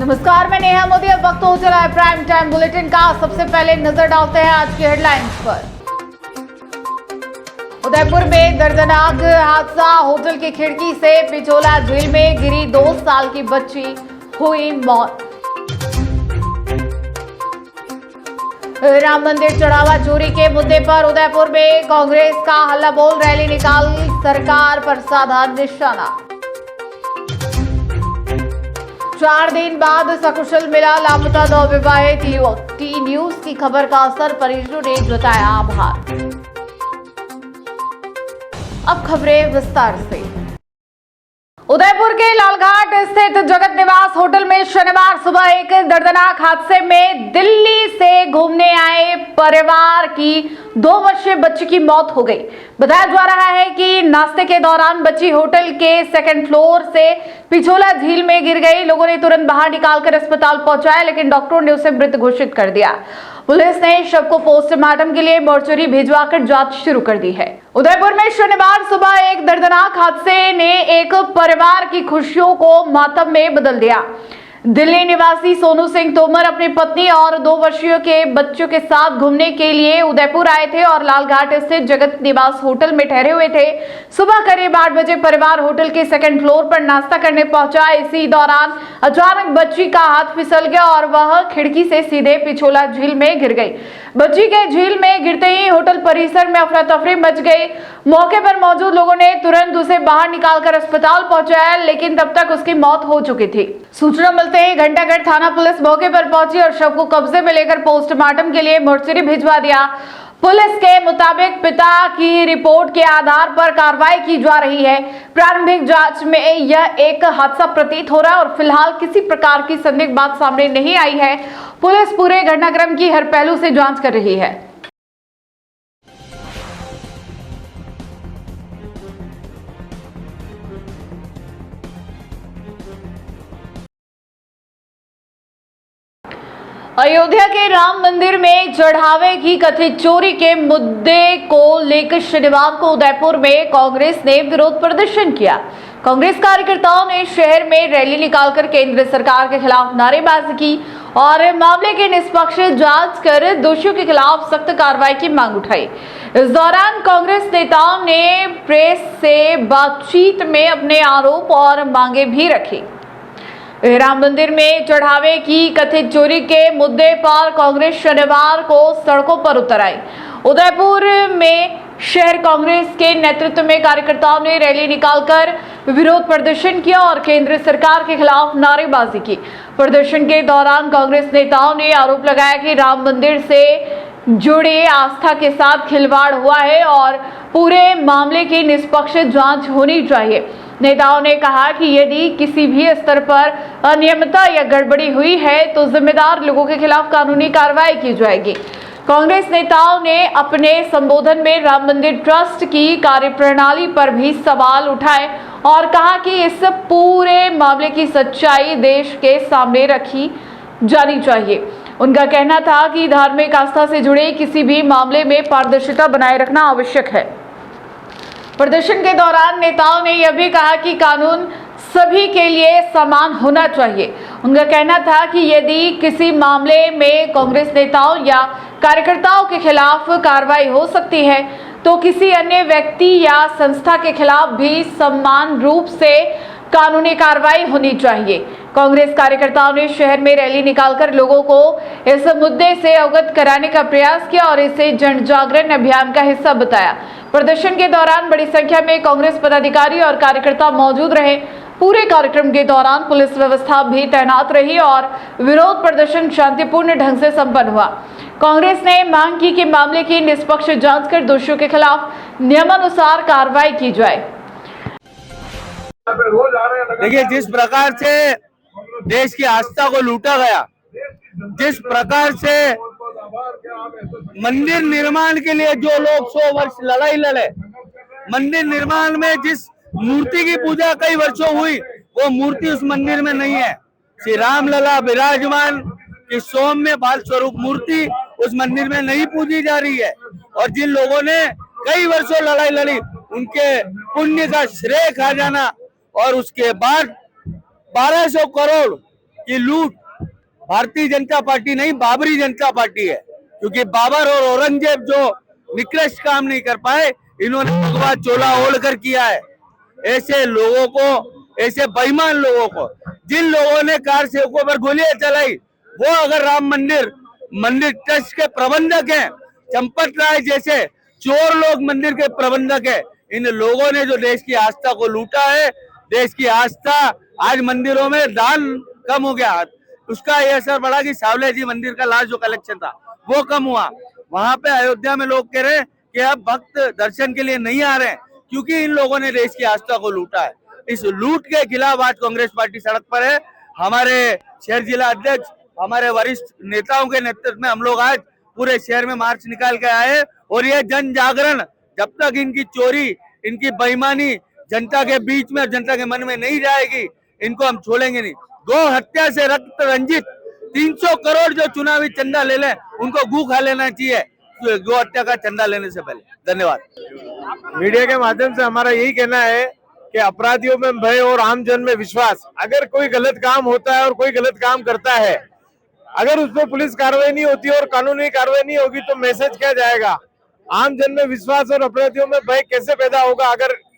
नमस्कार, मैं नेहा मोदी। अब वक्त हो चला है प्राइम टाइम बुलेटिन का। सबसे पहले नजर डालते हैं आज की हेडलाइंस पर। उदयपुर में दर्दनाक हादसा, होटल की खिड़की से पिछोला झील में गिरी 2 साल की बच्ची, हुई मौत। राम मंदिर चढ़ावा चोरी के मुद्दे पर उदयपुर में कांग्रेस का हल्ला बोल, रैली निकाल सरकार पर साधा निशाना। 4 दिन बाद सकुशल मिला लापता 2 विवाहित युवक। टी न्यूज की खबर का असर, परिजनों ने जताया आभार। अब खबरें विस्तार से। उदयपुर के लालघाट स्थित जगत निवास होटल में शनिवार सुबह एक दर्दनाक हादसे में दिल्ली से घूमने आए परिवार की 2 वर्षीय बच्ची की मौत हो गई। बताया जा रहा है कि नाश्ते के दौरान बच्ची होटल के 2nd फ्लोर से पिछोला झील में गिर गई। लोगों ने तुरंत बाहर निकालकर अस्पताल पहुंचाया, लेकिन डॉक्टरों ने उसे मृत घोषित कर दिया। पुलिस ने शव को पोस्टमार्टम के लिए मोर्चरी भिजवाकर जांच शुरू कर दी है। उदयपुर में शनिवार सुबह एक दर्दनाक हादसे ने एक परिवार की खुशियों को मातम में बदल दिया। दिल्ली निवासी सोनू सिंह तोमर अपनी पत्नी और 2 वर्षीय के बच्चों के साथ घूमने के लिए उदयपुर आए थे और लालघाट स्थित जगत निवास होटल में ठहरे हुए थे। सुबह करीब 8 बजे परिवार होटल के 2nd फ्लोर पर नाश्ता करने पहुंचा। इसी दौरान अचानक बच्ची का हाथ फिसल गया और वह खिड़की से सीधे पिछोला झील में गिर गई। बच्ची के झील में गिरते ही होटल परिसर में अफरा तफरी मच गई। मौके पर मौजूद लोगों ने तुरंत उसे बाहर निकालकर अस्पताल पहुंचाया, लेकिन तब तक उसकी मौत हो चुकी थी। सूचना मिलते ही घंटाघर थाना पुलिस मौके पर पहुंची और शव को कब्जे में लेकर पोस्टमार्टम के लिए मोर्चरी भिजवा दिया। पुलिस के मुताबिक पिता की रिपोर्ट के आधार पर कार्रवाई की जा रही है। प्रारंभिक जांच में यह एक हादसा प्रतीत हो रहा है और फिलहाल किसी प्रकार की संदिग्ध बात सामने नहीं आई है। पुलिस पूरे घटनाक्रम की हर पहलू से जांच कर रही है। अयोध्या के राम मंदिर में चढ़ावे की कथित चोरी के मुद्दे को लेकर शनिवार को उदयपुर में कांग्रेस ने विरोध प्रदर्शन किया। कांग्रेस कार्यकर्ताओं ने शहर में रैली निकालकर केंद्र सरकार के खिलाफ नारेबाजी की और मामले की निष्पक्ष जांच कर दोषियों के खिलाफ सख्त कार्रवाई की मांग उठाई। इस दौरान कांग्रेस नेताओं ने प्रेस से बातचीत में अपने आरोप और मांगे भी रखी। राम मंदिर में चढ़ावे की कथित चोरी के मुद्दे पर कांग्रेस शनिवार को सड़कों पर उतर आई। उदयपुर में शहर कांग्रेस के नेतृत्व में कार्यकर्ताओं ने रैली निकालकर विरोध प्रदर्शन किया और केंद्र सरकार के खिलाफ नारेबाजी की। प्रदर्शन के दौरान कांग्रेस नेताओं ने आरोप लगाया कि राम मंदिर से जुड़े आस्था के साथ खिलवाड़ हुआ है और पूरे मामले की निष्पक्ष जांच होनी चाहिए। नेताओं ने कहा कि यदि किसी भी स्तर पर अनियमितता या गड़बड़ी हुई है तो जिम्मेदार लोगों के खिलाफ कानूनी कार्रवाई की जाएगी। कांग्रेस नेताओं ने अपने संबोधन में राम मंदिर ट्रस्ट की कार्यप्रणाली पर भी सवाल उठाए और कहा कि इस पूरे मामले की सच्चाई देश के सामने रखी जानी चाहिए। उनका कहना था कि धार्मिक आस्था से जुड़े किसी भी मामले में पारदर्शिता बनाए रखना आवश्यक है। प्रदर्शन के दौरान नेताओं ने यह भी कहा कि कानून सभी के लिए समान होना चाहिए। उनका कहना था कि यदि किसी मामले में कांग्रेस नेताओं या कार्यकर्ताओं के खिलाफ कार्रवाई हो सकती है तो किसी अन्य व्यक्ति या संस्था के खिलाफ भी समान रूप से कानूनी कार्रवाई होनी चाहिए। कांग्रेस कार्यकर्ताओं ने शहर में रैली निकालकर लोगों को इस मुद्दे से अवगत कराने का प्रयास किया और इसे जन जागरण अभियान का हिस्सा बताया। प्रदर्शन के दौरान बड़ी संख्या में कांग्रेस पदाधिकारी और कार्यकर्ता मौजूद रहे। पूरे कार्यक्रम के दौरान पुलिस व्यवस्था भी तैनात रही और विरोध प्रदर्शन शांतिपूर्ण ढंग से संपन्न हुआ। कांग्रेस ने मांग की कि मामले की निष्पक्ष जांच कर दोषियों के खिलाफ नियमानुसार कार्रवाई की जाए। देखिए, जिस प्रकार से देश की आस्था को लूटा गया, जिस प्रकार से मंदिर निर्माण के लिए जो लोग 100 वर्ष लड़ाई लड़े, मंदिर निर्माण में जिस मूर्ति की पूजा कई वर्षों हुई, वो मूर्ति उस मंदिर में नहीं है। श्री रामलला विराजमान की सौम्य बाल स्वरूप मूर्ति उस मंदिर में नहीं पूजी जा रही है। और जिन लोगों ने कई वर्षों लड़ाई लड़ी, उनके पुण्य का श्रेय खा जाना और उसके बाद 1200 करोड़ कि लूट भारतीय जनता पार्टी नहीं, बाबरी जनता पार्टी है। क्योंकि बाबर और औरंगजेब जो निकृष्ट काम नहीं कर पाए, इन्होंने भगवा चोला ओढ़ कर किया है। ऐसे लोगों को, ऐसे बेईमान लोगों को, जिन लोगों ने कार सेवकों पर गोलियां चलाई, वो अगर राम मंदिर ट्रस्ट के प्रबंधक हैं, चंपत राय जैसे चोर लोग मंदिर के प्रबंधक है। इन लोगों ने जो देश की आस्था को लूटा है, देश की आस्था, आज मंदिरों में दान कम हो गया, उसका ये असर पड़ा कि सावले जी मंदिर का लास्ट जो कलेक्शन था वो कम हुआ। वहां पे अयोध्या में लोग कह रहे हैं कि अब भक्त दर्शन के लिए नहीं आ रहे हैं, क्योंकि इन लोगों ने देश की आस्था को लूटा है। इस लूट के खिलाफ आज कांग्रेस पार्टी सड़क पर है। हमारे शहर जिला अध्यक्ष, हमारे वरिष्ठ नेताओं के नेतृत्व में हम लोग आज पूरे शहर में मार्च निकाल के आए, और ये जन जागरण जब तक इनकी चोरी, इनकी बेईमानी जनता के बीच में, जनता के मन में नहीं जाएगी, इनको हम छोड़ेंगे नहीं। गौ हत्या से रक्त रंजित 300 करोड़ जो चुनावी चंदा ले लें, उनको गू खा लेना चाहिए गौ हत्या का चंदा लेने से पहले। धन्यवाद। मीडिया के माध्यम से हमारा यही कहना है कि अपराधियों में भय और आमजन में विश्वास। अगर कोई गलत काम होता है और कोई गलत काम करता है, अगर उस पर पुलिस कार्रवाई नहीं होती और कानूनी कार्रवाई नहीं होगी तो मैसेज क्या जाएगा? आमजन में विश्वास और अपराधियों में भय कैसे पैदा होगा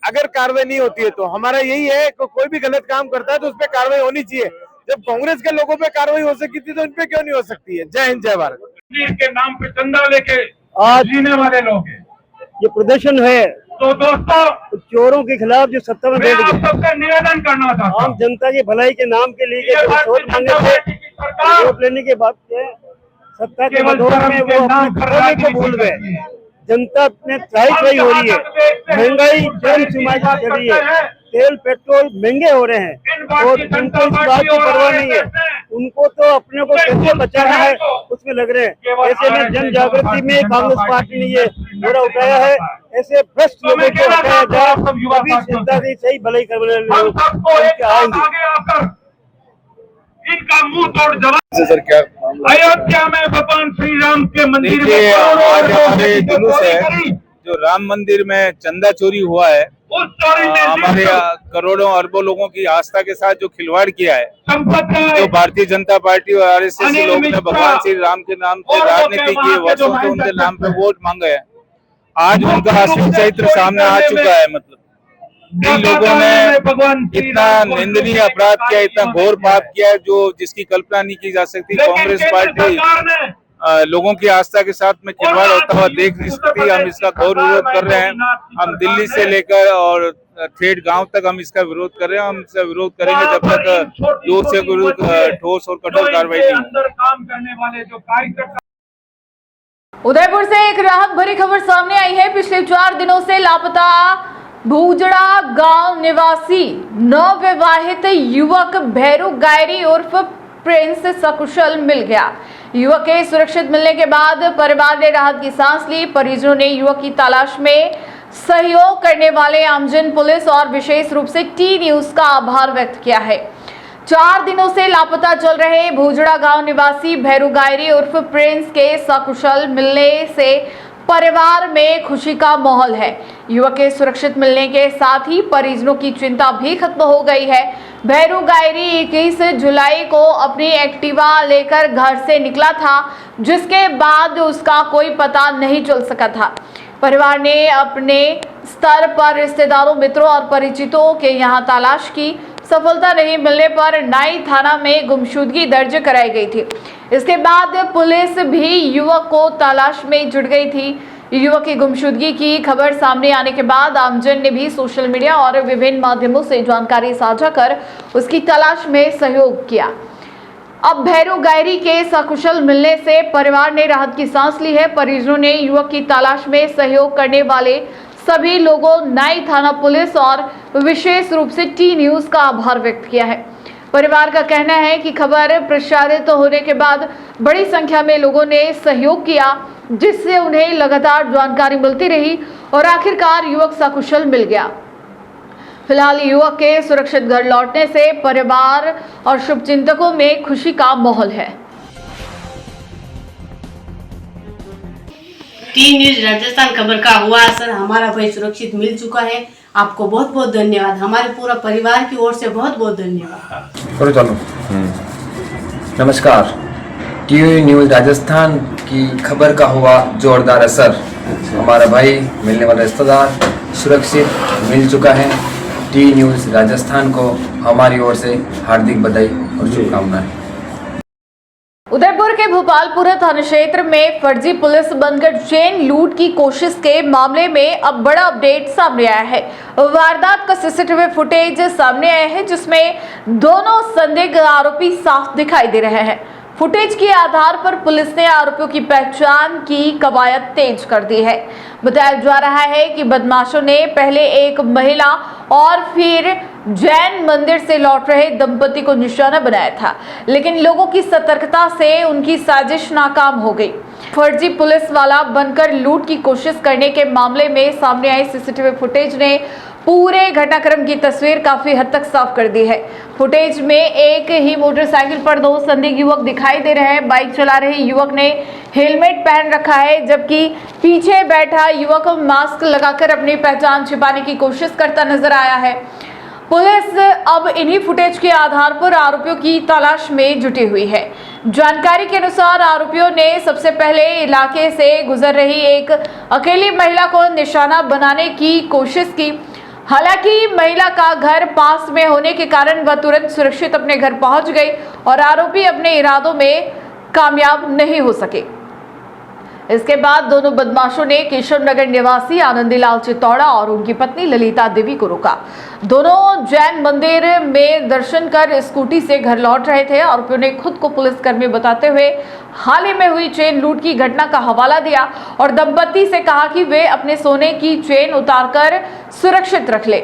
अगर कार्रवाई नहीं होती है? तो हमारा यही है कि कोई भी गलत काम करता है तो उस पर कार्रवाई होनी चाहिए। जब कांग्रेस के लोगों पे कार्रवाई हो सकती थी तो इन पे क्यों नहीं हो सकती है? जय हिंद, जय भारत। के नाम पे चंदा लेके आज जीने वाले लोग हैं। ये प्रदर्शन है तो दोस्तों, चोरों के खिलाफ जो सत्ता में मैं बैठ आप गए, सबसे निवेदन करना चाहता आम हूँ, जनता की भलाई के नाम के लिए ये वोट भारतीय मांगे जनता थे। पार्टी की सरकार वोट लेने के बाद से सत्ता के केवल बदौर धर्म में के वो नाम अपने पर घरों को राजनीति भूल गए। करती है। जनता में त्राही हो रही है, महंगाई जन सीमा चल रही है, तेल पेट्रोल महंगे हो रहे हैं और उनको इस बात की परवाह नहीं है। उनको तो अपने को कैसे बचाना है उसमें लग रहे हैं। ऐसे में जन जागृति में कांग्रेस पार्टी ने ये घोड़ा उठाया है। ऐसे भ्रष्ट लोगों को हटाया जाए, तभी जनता की सही भलाई करने वाले लोग आएंगे। आगे आकर इनका मुंह तोड़ जवाब। सर क्या अयोध्या में भगवान श्री राम के मंदिर में देखिए, करोड़ों आज लोगों हमारे की जुलूस चोरी है, करी। जो राम मंदिर में चंदा चोरी हुआ है, उस चोरी में हमारे करोड़ों अरबों लोगों की आस्था के साथ जो खिलवाड़ किया है, संपत्ति जो भारतीय जनता पार्टी और आरएसएस लोग ने भगवान श्री राम के नाम पे राजनीति की, वर्षों से उनके नाम पे वोट मांगे हैं, आज उनका असली चरित्र सामने आ चुका है। मतलब इन लोगों ने इतना निंदनीय अपराध किया, इतना घोर पाप किया है जो जिसकी कल्पना नहीं की जा सकती। कांग्रेस पार्टी लोगों की आस्था के साथ में खिलवाड़ होता हुआ देख नहीं सकती। हम इसका घोर विरोध कर रहे हैं। हम दिल्ली से लेकर और ठेठ गांव तक हम इसका विरोध कर रहे हैं। हम इसका विरोध करेंगे जब तक दूर से ठोस और कठोर कार्रवाई नहीं अंदर काम करने वाले जो कार्यकर्ता। उदयपुर से एक राहत भरी खबर सामने आई है। पिछले 4 दिनों से लापता भूजड़ा गांव निवासी नवविवाहित युवक भैरू गायरी उर्फ प्रिंस सकुशल मिल गया। युवक के सुरक्षित मिलने के बाद परिवार ने राहत की सांस ली। परिजनों ने युवक की तलाश में सहयोग करने वाले आमजन, पुलिस और विशेष रूप से टी न्यूज का आभार व्यक्त किया है। 4 दिनों से लापता चल रहे भूजड़ा गांव निवासी भैरू गायरी उर्फ प्रिंस के सकुशल मिलने से परिवार में खुशी का माहौल है। युवक के सुरक्षित मिलने के साथ ही परिजनों की चिंता भी खत्म हो गई है। भैरू गायरी 21 जुलाई को अपनी एक्टिवा लेकर घर से निकला था, जिसके बाद उसका कोई पता नहीं चल सका था। परिवार ने अपने स्तर पर रिश्तेदारों, मित्रों और परिचितों के यहां तलाश की। सफलता नहीं मिलने पर नाई थाना में गुमशुदगी दर्ज कराई गई थी। इसके बाद पुलिस भी युवक को तलाश में जुट गई थी। युवक की गुमशुदगी की खबर सामने आने के बाद आमजन ने भी सोशल मीडिया और विभिन्न माध्यमों से जानकारी साझा कर उसकी तलाश में सहयोग किया। अब भैरू गायरी के सकुशल मिलने से परिवार ने राहत की सांस ली है। परिजनों ने युवक की तलाश में सहयोग करने वाले सभी लोगों, नाई थाना पुलिस और विशेष रूप से टी न्यूज का आभार व्यक्त किया है। परिवार का कहना है कि खबर प्रसारित होने के बाद बड़ी संख्या में लोगों ने सहयोग किया, जिससे उन्हें लगातार जानकारी मिलती रही और आखिरकार युवक सकुशल मिल गया। फिलहाल युवक के सुरक्षित घर लौटने से परिवार और शुभचिंतकों में खुशी का माहौल है। टी न्यूज राजस्थान खबर का हुआ असर। हमारा भाई सुरक्षित मिल चुका है। आपको बहुत बहुत धन्यवाद। हमारे पूरा परिवार की ओर से बहुत बहुत धन्यवाद। चलो। नमस्कार। टीवी न्यूज़ राजस्थान की खबर का हुआ जोरदार असर। हमारा भाई मिलने वाला रिश्तेदार सुरक्षित मिल चुका है। टीवी न्यूज़ राजस्थान को हमारी ओर से हार्दिक बधाई और शुभकामनाएं। उदयपुर के भोपालपुरा थाना क्षेत्र में फर्जी पुलिस बनकर चेन लूट की कोशिश के मामले में अब बड़ा अपडेट सामने आया है। वारदात का सीसीटीवी फुटेज सामने आया है जिसमें दोनों संदिग्ध आरोपी साफ दिखाई दे रहे हैं। फुटेज के आधार पर पुलिस ने आरोपियों की पहचान की कवायद तेज कर दी है। बताया जा रहा है कि बदमाशों ने पहले एक महिला और फिर जैन मंदिर से लौट रहे दंपति को निशाना बनाया था, लेकिन लोगों की सतर्कता से उनकी साजिश नाकाम हो गई। फर्जी पुलिस वाला बनकर लूट की कोशिश करने के मामले में सामने आई सीसीटीवी फुटेज ने पूरे घटनाक्रम की तस्वीर काफी हद तक साफ कर दी है। फुटेज में एक ही मोटरसाइकिल पर दो संदिग्ध युवक दिखाई दे रहे हैं। बाइक चला रहे युवक ने हेलमेट पहन रखा है, जबकि पीछे बैठा युवक मास्क लगाकर अपनी पहचान छिपाने की कोशिश करता नजर आया है। पुलिस अब इन्हीं फुटेज के आधार पर आरोपियों की तलाश में जुटी हुई है। जानकारी के अनुसार आरोपियों ने सबसे पहले इलाके से गुजर रही एक अकेली महिला को निशाना बनाने की कोशिश की। हालांकि महिला का घर पास में होने के कारण वह तुरंत सुरक्षित अपने घर पहुंच गई और आरोपी अपने इरादों में कामयाब नहीं हो सके। इसके बाद दोनों बदमाशों ने केशव नगर निवासी आनंदीलाल चितौड़ा और उनकी पत्नी ललिता देवी को रोका। दोनों जैन मंदिर में दर्शन कर स्कूटी से घर लौट रहे थे। आरोपियों ने खुद को पुलिसकर्मी बताते हुए हाल ही में हुई चेन लूट की घटना का हवाला दिया और दंपति से कहा कि वे अपने सोने की चेन उतारकर सुरक्षित रख ले।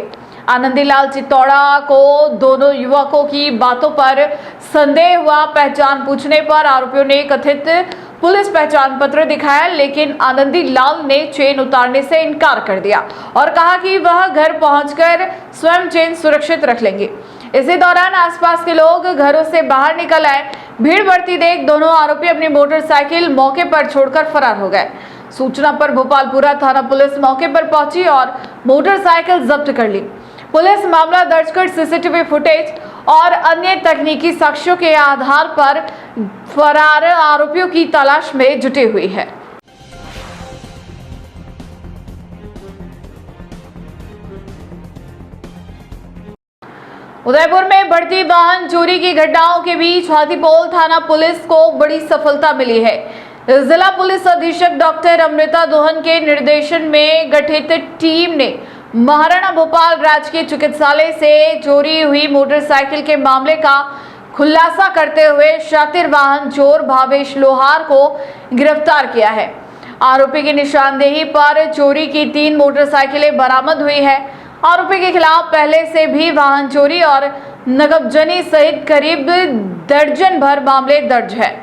आनंदीलाल चितौड़ा को दोनों युवकों की बातों पर संदेह हुआ। पहचान पूछने पर आरोपियों ने कथित पुलिस पहचान पत्र दिखाया, लेकिन आनंदीलाल ने चेन उतारने से इनकार कर दिया और कहा कि वह घर पहुंचकर स्वयं चेन सुरक्षित रख लेंगे। इसी दौरान आसपास के लोग घरों से बाहर निकल आए। भीड़ बढ़ती देख दोनों आरोपी अपनी मोटरसाइकिल मौके पर छोड़कर फरार हो गए। सूचना पर भोपालपुरा थाना पुलिस मौके पर पहुंची और मोटरसाइकिल जब्त कर ली। पुलिस मामला दर्ज कर सीसीटीवी फुटेज और अन्य तकनीकी साक्ष्यों के आधार पर फरार आरोपियों की तलाश में जुटी हुई है। उदयपुर में बढ़ती वाहन चोरी की घटनाओं के बीच हाथीपोल थाना पुलिस को बड़ी सफलता मिली है। जिला पुलिस अधीक्षक डॉक्टर अमृता दोहन के निर्देशन में गठित टीम ने महाराणा भोपाल राजकीय चिकित्सालय से चोरी हुई मोटरसाइकिल के मामले का खुलासा करते हुए शातिर वाहन चोर भावेश लोहार को गिरफ्तार किया है। आरोपी की निशानदेही पर चोरी की 3 मोटरसाइकिलें बरामद हुई है। आरोपी के खिलाफ पहले से भी वाहन चोरी और नकबजनी सहित करीब दर्जन भर मामले दर्ज है।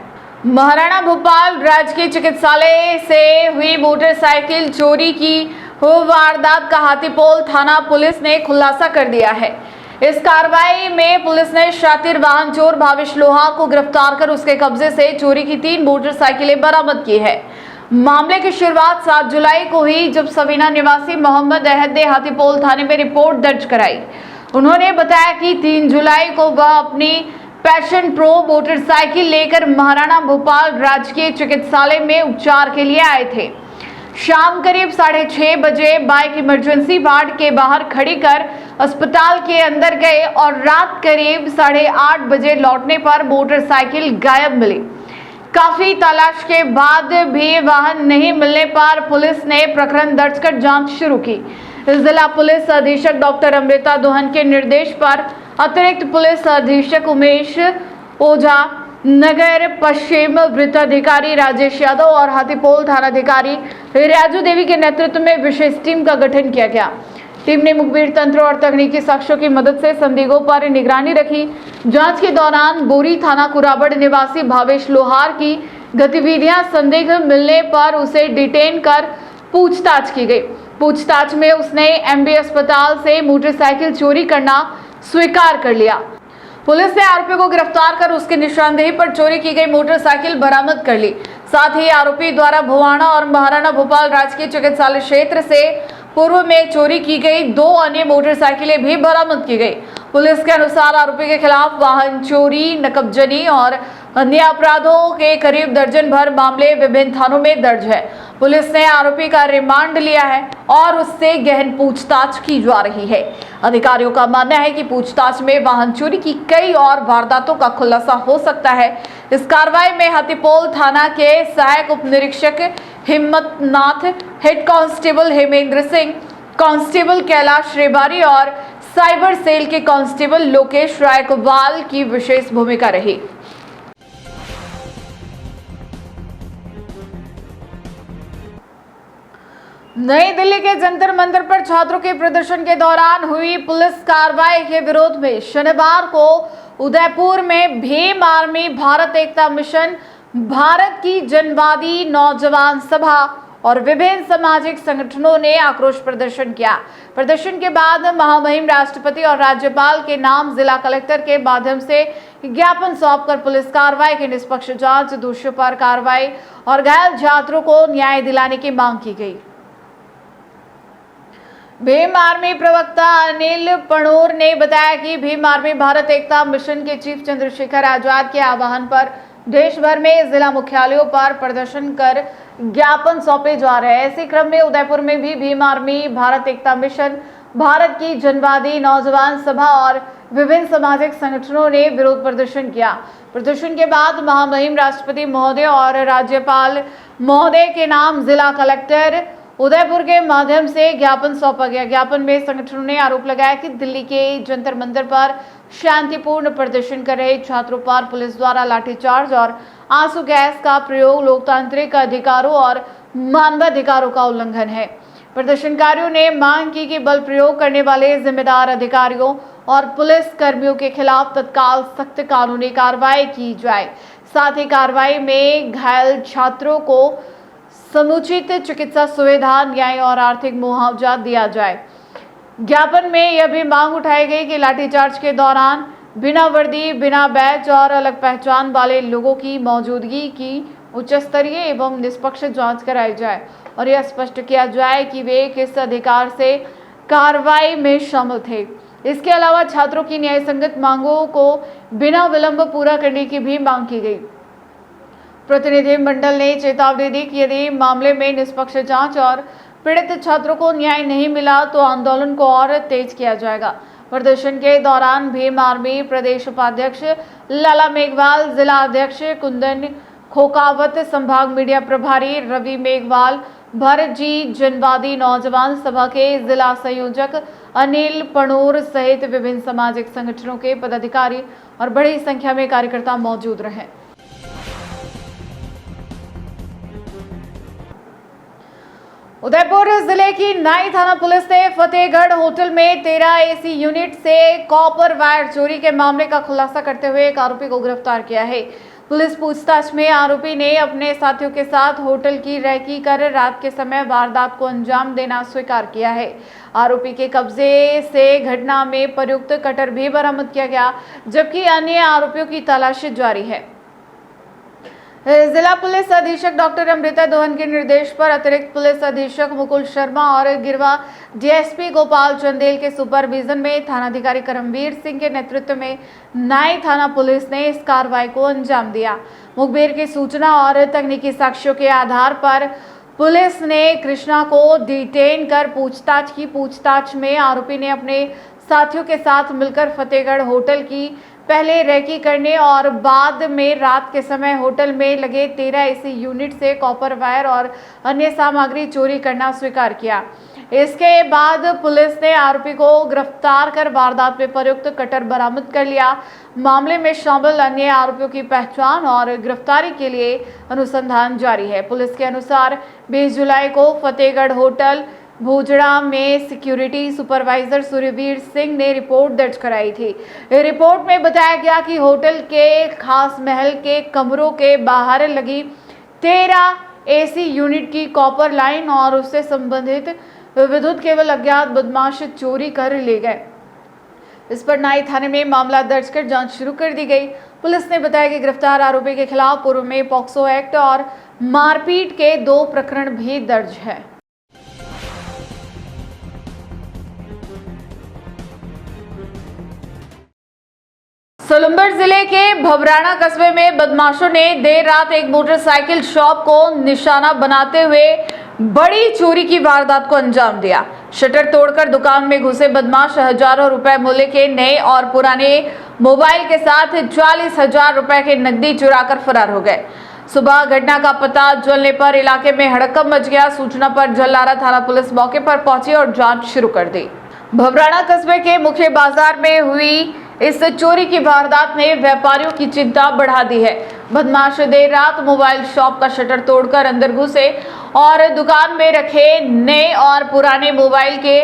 महाराणा भोपाल राजकीय चिकित्सालय से हुई मोटरसाइकिल चोरी की वारदात का हाथीपोल थाना पुलिस ने खुलासा कर दिया है। इस कार्रवाई में पुलिस ने शातिर वाहन चोर भावेश लोहार को गिरफ्तार कर उसके कब्जे से चोरी की 3 मोटरसाइकिलें बरामद की है। मामले की शुरुआत 7 जुलाई को हुई, जब सवीना निवासी मोहम्मद अहद ने हाथीपोल थाने में रिपोर्ट दर्ज कराई। उन्होंने बताया कि 3 जुलाई को वह अपनी पैशन प्रो मोटरसाइकिल लेकर महाराणा भोपाल राजकीय चिकित्सालय में उपचार के लिए आए थे। शाम करीब 6:30 बजे बाइक इमरजेंसी वार्ड के बाहर खड़ी कर अस्पताल के अंदर गए और रात करीब 8:30 बजे लौटने पर मोटरसाइकिल गायब मिली। काफी तलाश के बाद भी वाहन नहीं मिलने पर पुलिस ने प्रकरण दर्ज कर जांच शुरू की। जिला पुलिस अधीक्षक डॉक्टर अमृता दोहन के निर्देश पर अतिरिक्त पुलिस अधीक्षक उमेश ओझा, नगर पश्चिम वृत्ताधिकारी राजेश यादव और हाथीपोल थानाधिकारी राजू देवी के नेतृत्व में विशेष टीम का गठन किया गया। टीम ने मुखबिर तंत्र और तकनीकी साक्ष्यों की मदद से संदिग्धों पर निगरानी रखी। जांच के दौरान बोरी थाना कुराबड़ निवासी भावेश लोहार की गतिविधियां संदिग्ध मिलने पर उसे डिटेन कर पूछताछ की गई। पूछताछ में उसने एमबी अस्पताल से मोटरसाइकिल चोरी करना स्वीकार कर लिया। पुलिस ने आरोपी को गिरफ्तार कर उसकी निशानदेही पर चोरी की गई मोटरसाइकिल बरामद कर ली। साथ ही आरोपी द्वारा भुवाना और महाराणा भोपाल राजकीय चिकित्सालय क्षेत्र से पूर्व में चोरी की गई 2 अन्य मोटरसाइकिलें भी बरामद की गई। पुलिस के अनुसार आरोपी के खिलाफ वाहन चोरी, नकबजनी और अन्य अपराधों के करीब दर्जन भर मामले विभिन्न थानों में दर्ज है। पुलिस ने आरोपी का रिमांड लिया है और उससे गहन पूछताछ की जा रही है। अधिकारियों का मानना है कि पूछताछ में वाहन चोरी की कई और वारदातों का खुलासा हो सकता है। इस कार्रवाई में हाथीपोल थाना के सहायक उप निरीक्षक Himmatnath, head constable Hemendra Singh, constable Kailash Rebari और साइबर सेल के कांस्टेबल लोकेश रायकवाल की विशेष भूमिका रही। नई दिल्ली के जंतर मंतर पर छात्रों के प्रदर्शन के दौरान हुई पुलिस कार्रवाई के विरोध में शनिवार को उदयपुर में भीम आर्मी भारत एकता मिशन, भारत की जनवादी नौजवान सभा और विभिन्न सामाजिक संगठनों ने आक्रोश प्रदर्शन किया। प्रदर्शन के बाद महामहिम राष्ट्रपति और राज्यपाल के नाम जिला कलेक्टर के माध्यम से ज्ञापन सौंपकर पुलिस कार्रवाई की निष्पक्ष जांच, दोषियों पर कार्रवाई और घायल छात्रों को न्याय दिलाने की मांग की गई। भीम आर्मी प्रवक्ता अनिल पणोर ने बताया कि भीम आर्मी भारत एकता मिशन के चीफ चंद्रशेखर आजाद के आह्वान पर देश भर में जिला मुख्यालयों पर प्रदर्शन कर ज्ञापन सौंपे जा रहे हैं। इसी क्रम में उदयपुर में भी भीम आर्मी भारत एकता मिशन, भारत की जनवादी नौजवान सभा और विभिन्न सामाजिक संगठनों ने विरोध प्रदर्शन किया। प्रदर्शन के बाद महामहिम राष्ट्रपति महोदय और राज्यपाल महोदय के नाम जिला कलेक्टर उदयपुर के माध्यम से ज्ञापन सौंपा गया। ज्ञापन में संगठनों ने आरोप लगाया कि दिल्ली के जंतर मंतर पर शांतिपूर्ण प्रदर्शन कर रहे छात्रों पर पुलिस द्वारा लाठीचार्ज और आंसू गैस का प्रयोग लोकतांत्रिक अधिकारों और मानवाधिकारों का उल्लंघन है। प्रदर्शनकारियों ने मांग की कि बल प्रयोग करने वाले जिम्मेदार अधिकारियों और पुलिस कर्मियों के खिलाफ तत्काल सख्त कानूनी कार्रवाई की जाए। साथ ही कार्रवाई में घायल छात्रों को समुचित चिकित्सा सुविधा, न्याय और आर्थिक मुआवजा दिया जाए। ज्ञापन में यह भी मांग उठाई गई कि लाठीचार्ज के दौरान बिना वर्दी, बिना बैच और अलग पहचान वाले लोगों की मौजूदगी की उच्च स्तरीय एवं निष्पक्ष जांच कराई जाए और यह स्पष्ट किया जाए कि वे किस अधिकार से कार्रवाई में शामिल थे। इसके अलावा छात्रों की न्याय संगत मांगों को बिना विलंब पूरा करने की भी मांग की गई। प्रतिनिधिमंडल ने चेतावनी दी कि यदि मामले में निष्पक्ष जांच और पीड़ित छात्रों को न्याय नहीं मिला तो आंदोलन को और तेज किया जाएगा। प्रदर्शन के दौरान भीम आर्मी प्रदेश उपाध्यक्ष लाला मेघवाल, जिला अध्यक्ष कुंदन खोकावत, संभाग मीडिया प्रभारी रवि मेघवाल, भारत जी जनवादी नौजवान सभा के जिला संयोजक अनिल पणोर सहित विभिन्न सामाजिक संगठनों के पदाधिकारी और बड़ी संख्या में कार्यकर्ता मौजूद रहे। उदयपुर जिले की नाई थाना पुलिस ने फतेहगढ़ होटल में 13 एसी यूनिट से कॉपर वायर चोरी के मामले का खुलासा करते हुए एक आरोपी को गिरफ्तार किया है। पुलिस पूछताछ में आरोपी ने अपने साथियों के साथ होटल की रेकी कर रात के समय वारदात को अंजाम देना स्वीकार किया है। आरोपी के कब्जे से घटना में प्रयुक्त कटर भी बरामद किया गया, जबकि अन्य आरोपियों की तलाशी जारी है। जिला पुलिस अधीक्षक डॉक्टर अमृता दोहन के निर्देश पर अतिरिक्त पुलिस अधीक्षक मुकुल शर्मा और गिरवा डीएसपी गोपाल चंदेल के सुपरविजन में थानाधिकारी करमवीर सिंह के नेतृत्व में नाई थाना पुलिस ने इस कार्रवाई को अंजाम दिया। मुखबिर की सूचना और तकनीकी साक्ष्यों के आधार पर पुलिस ने कृष्णा को डिटेन कर पूछताछ की। पूछताछ में आरोपी ने अपने साथियों के साथ मिलकर फतेहगढ़ होटल की पहले रेकी करने और बाद में रात के समय होटल में लगे 13 एसी यूनिट से कॉपर वायर और अन्य सामग्री चोरी करना स्वीकार किया। इसके बाद पुलिस ने आरोपी को गिरफ्तार कर वारदात में प्रयुक्त कटर बरामद कर लिया। मामले में शामिल अन्य आरोपियों की पहचान और गिरफ्तारी के लिए अनुसंधान जारी है। पुलिस के अनुसार 20 जुलाई को फतेहगढ़ होटल भूजड़ा में सिक्योरिटी सुपरवाइजर सूर्यवीर सिंह ने रिपोर्ट दर्ज कराई थी। रिपोर्ट में बताया गया कि होटल के खास महल के कमरों के बाहर लगी 13 एसी यूनिट की कॉपर लाइन और उससे संबंधित विद्युत केबल अज्ञात बदमाश चोरी कर ले गए। इस पर नाई थाने में मामला दर्ज कर जांच शुरू कर दी गई। पुलिस ने बताया कि गिरफ्तार आरोपी के खिलाफ पूर्व में पॉक्सो एक्ट और मारपीट के 2 प्रकरण भी दर्ज है। सोलंबर जिले के भबराना कस्बे में बदमाशों ने देर रात एक मोटरसाइकिल शॉप को निशाना बनाते हुए बड़ी चोरी की वारदात को अंजाम दिया। शटर तोड़कर दुकान में घुसे बदमाश हजारों रुपए मूल्य के नए और पुराने मोबाइल के साथ 40,000 रुपए के नकदी चुराकर फरार हो गए। सुबह घटना का पता चलने पर इलाके में हड़कंप मच गया। सूचना पर जल्लारा थाना पुलिस मौके पर पहुंची और जांच शुरू कर दी। भबराना कस्बे के मुख्य बाजार में हुई इस चोरी की वारदात ने व्यापारियों की चिंता बढ़ा दी है। बदमाश देर रात मोबाइल शॉप का शटर तोड़कर अंदर घुसे और दुकान में रखे नए और पुराने मोबाइल के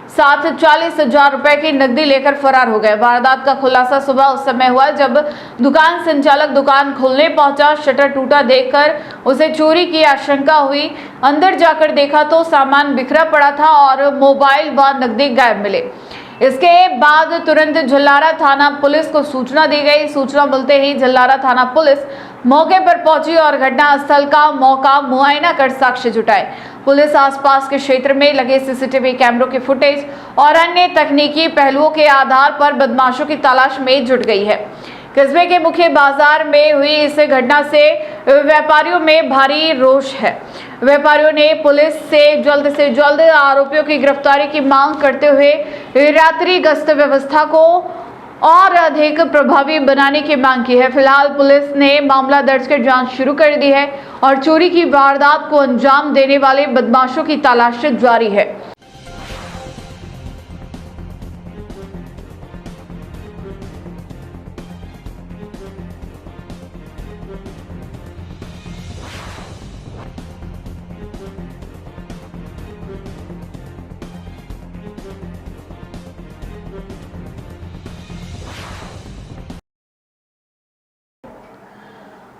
साथ 40,000 रुपए की नकदी लेकर फरार हो गए। वारदात का खुलासा सुबह उस समय हुआ जब दुकान संचालक दुकान खोलने पहुंचा। शटर टूटा देखकर उसे चोरी की आशंका हुई। अंदर जाकर देखा तो सामान बिखरा पड़ा था और मोबाइल व नकदी गायब मिले। इसके बाद तुरंत जल्लारा थाना पुलिस को सूचना दी गई। सूचना मिलते ही जल्लारा थाना पुलिस मौके पर पहुंची और घटनास्थल का मौका मुआयना कर साक्ष्य जुटाए। पुलिस आसपास के क्षेत्र में लगे सीसीटीवी कैमरों के फुटेज और अन्य तकनीकी पहलुओं के आधार पर बदमाशों की तलाश में जुट गई है। कस्बे के मुख्य बाजार में हुई इस घटना से व्यापारियों में भारी रोष है। व्यापारियों ने पुलिस से जल्द आरोपियों की गिरफ्तारी की मांग करते हुए रात्रि गश्त व्यवस्था को और अधिक प्रभावी बनाने की मांग की है। फिलहाल पुलिस ने मामला दर्ज कर जांच शुरू कर दी है और चोरी की वारदात को अंजाम देने वाले बदमाशों की तलाश जारी है।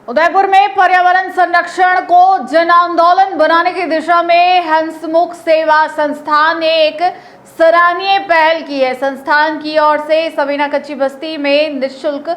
उदयपुर में पर्यावरण संरक्षण को जन आंदोलन बनाने की दिशा में हंसमुख सेवा संस्थान ने एक सराहनीय पहल की है। संस्थान की ओर से सवीना कच्ची बस्ती में निःशुल्क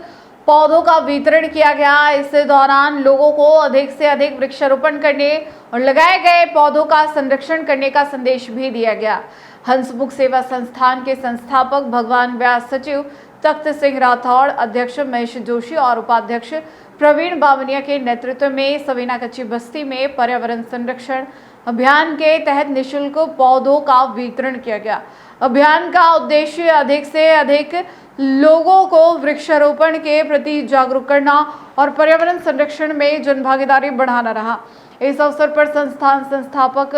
पौधों का वितरण किया गया। इस दौरान लोगों को अधिक से अधिक वृक्षारोपण करने और लगाए गए पौधों का संरक्षण करने का संदेश भी दिया गया। हंसमुख सेवा संस्थान के संस्थापक भगवान व्यास, सचिव तख्त सिंह राठौड़, अध्यक्ष महेश जोशी और उपाध्यक्ष प्रवीण बावनिया के नेतृत्व में सवीना कच्ची बस्ती में पर्यावरण संरक्षण अभियान के तहत निःशुल्क पौधों का वितरण किया गया। अभियान का उद्देश्य अधिक से अधिक लोगों को वृक्षारोपण के प्रति जागरूक करना और पर्यावरण संरक्षण में जनभागीदारी बढ़ाना रहा। इस अवसर पर संस्थान संस्थापक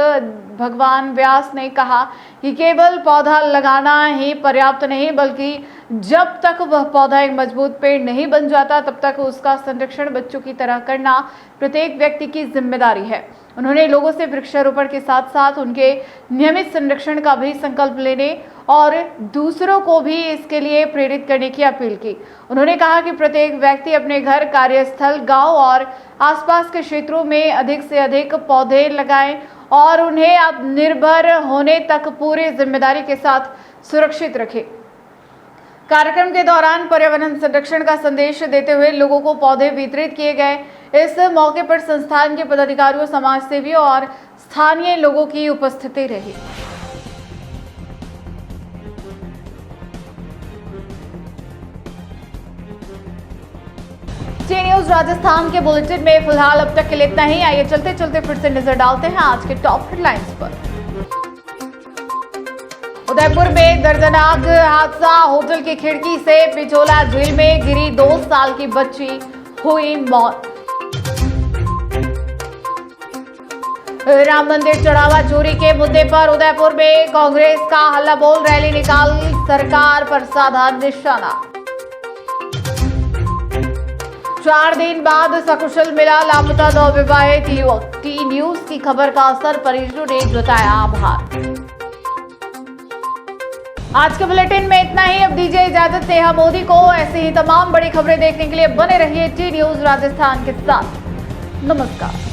भगवान व्यास ने कहा कि केवल पौधा लगाना ही पर्याप्त नहीं, बल्कि जब तक वह पौधा एक मजबूत पेड़ नहीं बन जाता तब तक उसका संरक्षण बच्चों की तरह करना प्रत्येक व्यक्ति की जिम्मेदारी है। उन्होंने लोगों से वृक्षारोपण के साथ साथ उनके नियमित संरक्षण का भी संकल्प लेने और दूसरों को भी इसके लिए प्रेरित करने की अपील की। उन्होंने कहा कि प्रत्येक व्यक्ति अपने घर, कार्यस्थल, गांव और आसपास के क्षेत्रों में अधिक से अधिक पौधे लगाएं और उन्हें आत्मनिर्भर होने तक पूरी जिम्मेदारी के साथ सुरक्षित रखें। कार्यक्रम के दौरान पर्यावरण संरक्षण का संदेश देते हुए लोगों को पौधे वितरित किए गए। इस मौके पर संस्थान के पदाधिकारियों, समाजसेवियों और स्थानीय लोगों की उपस्थिति रही। टी न्यूज राजस्थान के बुलेटिन में फिलहाल अब तक के लिए इतना ही। आइए चलते चलते फिर से नजर डालते हैं आज के टॉप हेडलाइंस पर। उदयपुर में दर्दनाक हादसा, होटल की खिड़की से पिछोला झील में गिरी 2 साल की बच्ची, हुई मौत। राम मंदिर चढ़ावा चोरी के मुद्दे पर उदयपुर में कांग्रेस का हल्ला बोल, रैली निकाल सरकार पर साधा निशाना। 4 दिन बाद सकुशल मिला लापता 2 विवाहित युवक। टी न्यूज की खबर का असर, परिजनों ने जताया आभार। आज के बुलेटिन में इतना ही। अब दीजिए इजाजत नेहा मोदी को। ऐसे ही तमाम बड़ी खबरें देखने के लिए बने रहिए टी न्यूज राजस्थान के साथ। नमस्कार।